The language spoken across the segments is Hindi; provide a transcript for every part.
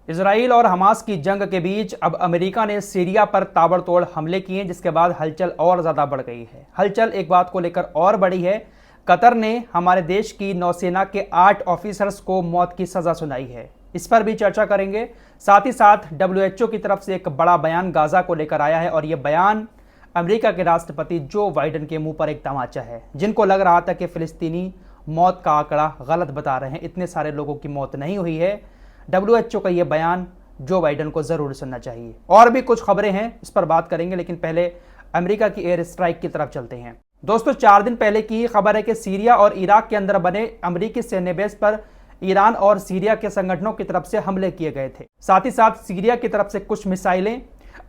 इजराइल और हमास की जंग के बीच अब अमेरिका ने सीरिया पर ताबड़तोड़ हमले किए, जिसके बाद हलचल और ज़्यादा बढ़ गई है। हलचल एक बात को लेकर और बढ़ी है। कतर ने हमारे देश की नौसेना के 8 ऑफिसर्स को मौत की सज़ा सुनाई है। इस पर भी चर्चा करेंगे। साथ ही साथ WHO की तरफ से एक बड़ा बयान गाज़ा को लेकर आया है और यह बयान अमेरिका के राष्ट्रपति जो बाइडन के मुंह पर एक तमाचा है। जिनको लग रहा था कि फिलिस्तीनी मौत का आंकड़ा गलत बता रहे हैं, इतने सारे लोगों की मौत नहीं हुई है। WHO का यह बयान जो बाइडन को जरूर सुनना चाहिए। और भी कुछ खबरें हैं, इस पर बात करेंगे, लेकिन पहले अमेरिका की एयर स्ट्राइक की तरफ चलते हैं। दोस्तों, 4 दिन पहले की खबर है कि सीरिया और इराक के अंदर बने अमेरिकी सैन्य बेस पर ईरान और सीरिया के संगठनों की तरफ से हमले किए गए थे। साथ ही साथ सीरिया की तरफ से कुछ मिसाइलें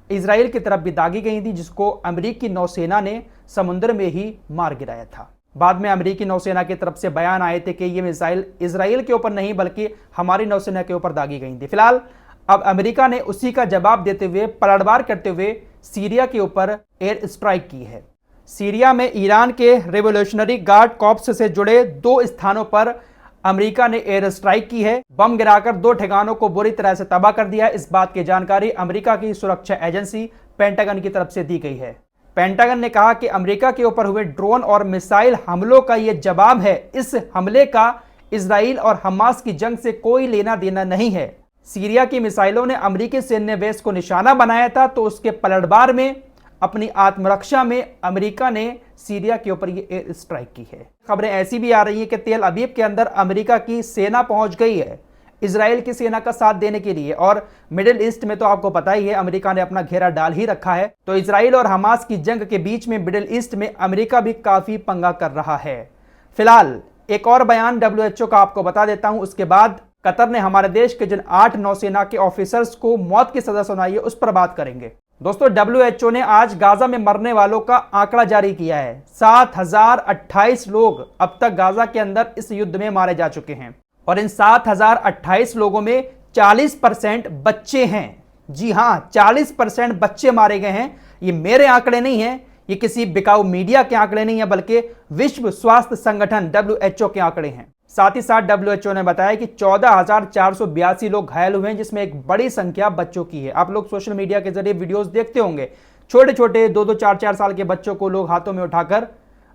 इजराइल की तरफ भी दागी गई थी, जिसको अमेरिकी नौसेना ने समुद्र में ही मार गिराया था। बाद में अमेरिकी नौसेना की तरफ से बयान आए थे कि ये मिसाइल इजराइल के ऊपर नहीं बल्कि हमारी नौसेना के ऊपर दागी गई थी। फिलहाल अब अमेरिका ने उसी का जवाब देते हुए, पलटवार करते हुए सीरिया के ऊपर एयर स्ट्राइक की है। सीरिया में ईरान के रेवोल्यूशनरी गार्ड कॉर्प्स से जुड़े 2 स्थानों पर अमेरिका ने एयर स्ट्राइक की है। बम गिराकर 2 ठिकानों को बुरी तरह से तबाह कर दिया है। इस बात की जानकारी अमेरिका की सुरक्षा एजेंसी पेंटागन की तरफ से दी गई है। पेंटागन ने कहा कि अमेरिका के ऊपर हुए ड्रोन और मिसाइल हमलों का यह जवाब है। इस हमले का इजराइल और हमास की जंग से कोई लेना देना नहीं है। सीरिया की मिसाइलों ने अमेरिकी सैन्य बेस को निशाना बनाया था, तो उसके पलटवार में अपनी आत्मरक्षा में अमेरिका ने सीरिया के ऊपर ये एयर स्ट्राइक की है। खबरें ऐसी भी आ रही है कि तेल अवीव के अंदर अमेरिका की सेना पहुंच गई है इजराइल की सेना का साथ देने के लिए। और मिडिल ईस्ट में तो आपको पता ही है, अमेरिका ने अपना घेरा डाल ही रखा है। तो इजराइल और हमास की जंग के बीच में मिडिल ईस्ट में अमेरिका भी काफी पंगा कर रहा है। फिलहाल एक और बयान WHO का आपको बता देता हूं। उसके बाद कतर ने हमारे देश के जिन 8 नौसेना के ऑफिसर्स को मौत की सजा सुनाई है, उस पर बात करेंगे। दोस्तों, WHO ने आज गाजा में मरने वालों का आंकड़ा जारी किया है। 7028 लोग अब तक गाजा के अंदर इस युद्ध में मारे जा चुके हैं और इन 7028 लोगों में 40% बच्चे हैं। जी हां, 40% बच्चे मारे गए हैं। ये मेरे आंकड़े नहीं हैं, ये किसी बिकाऊ मीडिया के आंकड़े नहीं है, बल्कि विश्व स्वास्थ्य संगठन WHO के आंकड़े हैं। साथ ही साथ WHO ने बताया कि 14,482 लोग घायल हुए हैं, जिसमें एक बड़ी संख्या बच्चों की है। आप लोग सोशल मीडिया के जरिए वीडियोस देखते होंगे, छोटे छोटे 2-2, 4-4 साल के बच्चों को लोग हाथों में उठाकर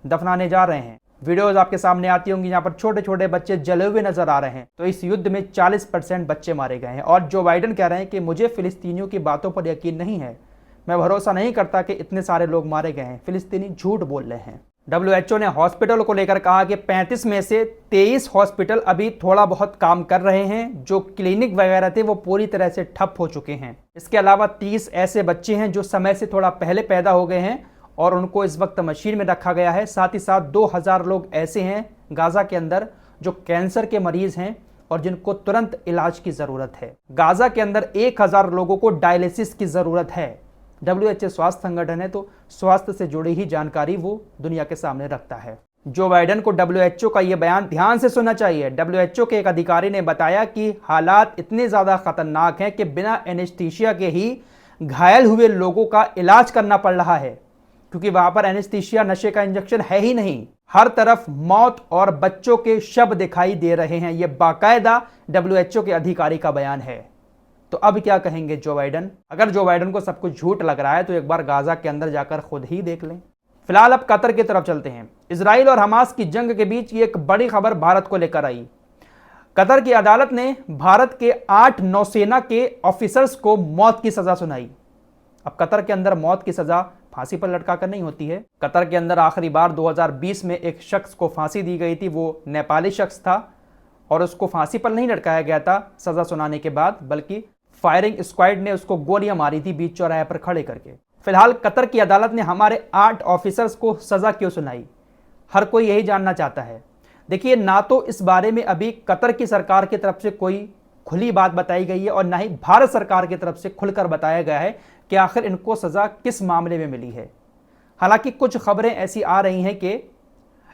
दफनाने जा रहे हैं। वीडियोस आपके सामने आती होंगी, यहाँ पर छोटे छोटे बच्चे जले हुए नजर आ रहे हैं। तो इस युद्ध में 40% बच्चे मारे गए हैं। और जो बाइडन कह रहे हैं कि मुझे फिलिस्तीनियों की बातों पर यकीन नहीं है, मैं भरोसा नहीं करता कि इतने सारे लोग मारे गए हैं। फिलिस्तीनी झूठ बोल रहे हैं। WHO ने हॉस्पिटल को लेकर कहा कि 35 में से 23 हॉस्पिटल अभी थोड़ा बहुत काम कर रहे हैं। जो क्लिनिक वगैरह थे वो पूरी तरह से ठप हो चुके हैं। इसके अलावा 30 ऐसे बच्चे हैं जो समय से थोड़ा पहले पैदा हो गए हैं और उनको इस वक्त मशीन में रखा गया है। साथ ही साथ 2000 लोग ऐसे हैं गाजा के अंदर जो कैंसर के मरीज हैं और जिनको तुरंत इलाज की जरूरत है। गाजा के अंदर 1000 लोगों को डायलिसिस की जरूरत है। WHO स्वास्थ्य संगठन है, तो स्वास्थ्य से जुड़ी ही जानकारी वो दुनिया के सामने रखता है। जो बाइडन को WHO का ये बयान ध्यान से सुनना चाहिए। WHO के एक अधिकारी ने बताया कि हालात इतने ज्यादा खतरनाक हैं कि बिना एनेस्थीसिया के ही घायल हुए लोगों का इलाज करना पड़ रहा है, क्योंकि वहां पर एनेस्थीसिया नशे का इंजेक्शन है ही नहीं। हर तरफ मौत और बच्चों के शव दिखाई दे रहे हैं। यह बाकायदा WHO के अधिकारी का बयान है। तो अब क्या कहेंगे जो बाइडन? अगर जो बाइडन को सब कुछ झूठ लग रहा है तो एक बार गाजा के अंदर जाकर खुद ही देख लें। फिलहाल अब कतर की तरफ चलते हैं। इजराइल और हमास की जंग के बीच ये एक बड़ी खबर भारत को लेकर आई। कतर की अदालत ने भारत के 8 नौसेना के ऑफिसर्स को मौत की सजा सुनाई। अब कतर के अंदर मौत की सजा फांसी पर लटकाकर नहीं होती है। कतर के अंदर आखिरी बार 2020 में एक शख्स को फांसी दी गई थी। वो नेपाली शख्स था और उसको फांसी पर नहीं लटकाया गया था सजा सुनाने के बाद, बल्कि फायरिंग स्क्वाड ने उसको गोलियां मारी थी बीच चौराहे पर खड़े करके। फिलहाल कतर की अदालत ने हमारे 8 ऑफिसर्स को सजा क्यों सुनाई, हर कोई यही जानना चाहता है। देखिए, ना तो इस बारे में अभी कतर की सरकार की तरफ से कोई खुली बात बताई गई है और ना ही भारत सरकार की तरफ से खुलकर बताया गया है कि आखिर इनको सजा किस मामले में मिली है। हालांकि कुछ खबरें ऐसी आ रही हैं कि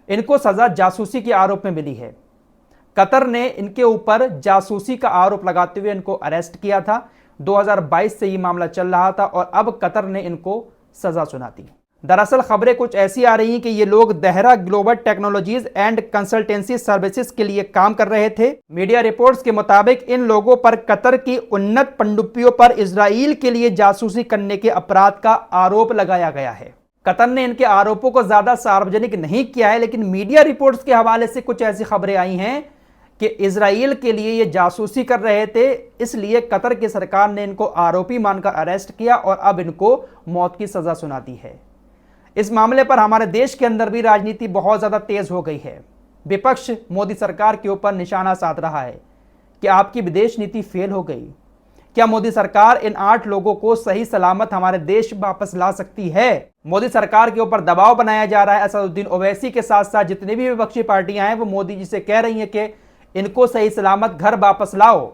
इनको सजा जासूसी के आरोप में मिली है। कतर ने इनके ऊपर जासूसी का आरोप लगाते हुए इनको अरेस्ट किया था। 2022 से ये मामला चल रहा था और अब कतर ने इनको सजा सुना दी। दरअसल खबरें कुछ ऐसी आ रही हैं कि ये लोग Dehra global technologies and consultancy services के लिए काम कर रहे थे। मीडिया रिपोर्ट्स के मुताबिक इन लोगों पर कतर की उन्नत पनडुब्बियों पर इजराइल के लिए जासूसी करने के अपराध का आरोप लगाया गया है। कतर ने इनके आरोपों को ज्यादा सार्वजनिक नहीं किया है, लेकिन मीडिया रिपोर्ट्स के हवाले से कुछ ऐसी खबरें आई हैं कि इजराइल के लिए ये जासूसी कर रहे थे, इसलिए कतर की सरकार ने इनको आरोपी मानकर अरेस्ट किया और अब इनको मौत की सजा सुना दी है। इस मामले पर हमारे देश के अंदर भी राजनीति बहुत ज्यादा तेज हो गई है। विपक्ष मोदी सरकार के ऊपर निशाना साध रहा है कि आपकी विदेश नीति फेल हो गई। क्या मोदी सरकार इन 8 लोगों को सही सलामत हमारे देश वापस ला सकती है? मोदी सरकार के ऊपर दबाव बनाया जा रहा है। असदुद्दीन ओवैसी के साथ साथ जितनी भी विपक्षी पार्टियां हैं वो मोदी जी से कह रही हैं कि इनको सही सलामत घर वापस लाओ।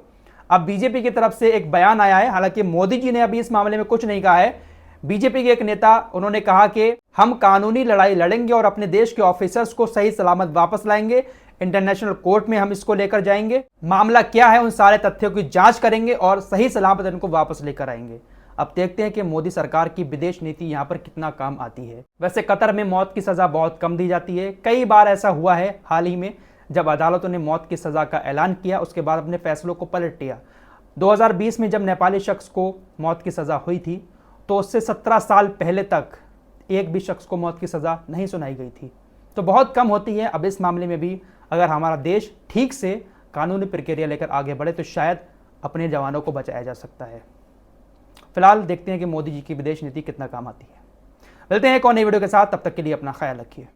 अब बीजेपी की तरफ से एक बयान आया है, हालांकि मोदी जी ने अभी इस मामले में कुछ नहीं कहा है। बीजेपी के एक नेता उन्होंने कहा कि हम कानूनी लड़ाई लड़ेंगे और अपने देश के ऑफिसर्स को सही सलामत वापस लाएंगे। इंटरनेशनल कोर्ट में हम इसको लेकर जाएंगे, मामला क्या है उन सारे तथ्यों की जांच करेंगे और सही सलामत इनको वापस लेकर आएंगे। अब देखते हैं कि मोदी सरकार की विदेश नीति यहां पर कितना काम आती है। वैसे कतर में मौत की सजा बहुत कम दी जाती है। कई बार ऐसा हुआ है हाल ही में, जब अदालतों ने मौत की सजा का ऐलान किया उसके बाद अपने फैसलों को पलट लिया। 2020 में जब नेपाली शख्स को मौत की सजा हुई थी तो उससे 17 साल पहले तक एक भी शख्स को मौत की सजा नहीं सुनाई गई थी। तो बहुत कम होती है। अब इस मामले में भी अगर हमारा देश ठीक से कानूनी प्रक्रिया लेकर आगे बढ़े तो शायद अपने जवानों को बचाया जा सकता है। फिलहाल देखते हैं कि मोदी जी की विदेश नीति कितना काम आती है। मिलते हैं एक और नई वीडियो के साथ, तब तक के लिए अपना ख्याल रखिए।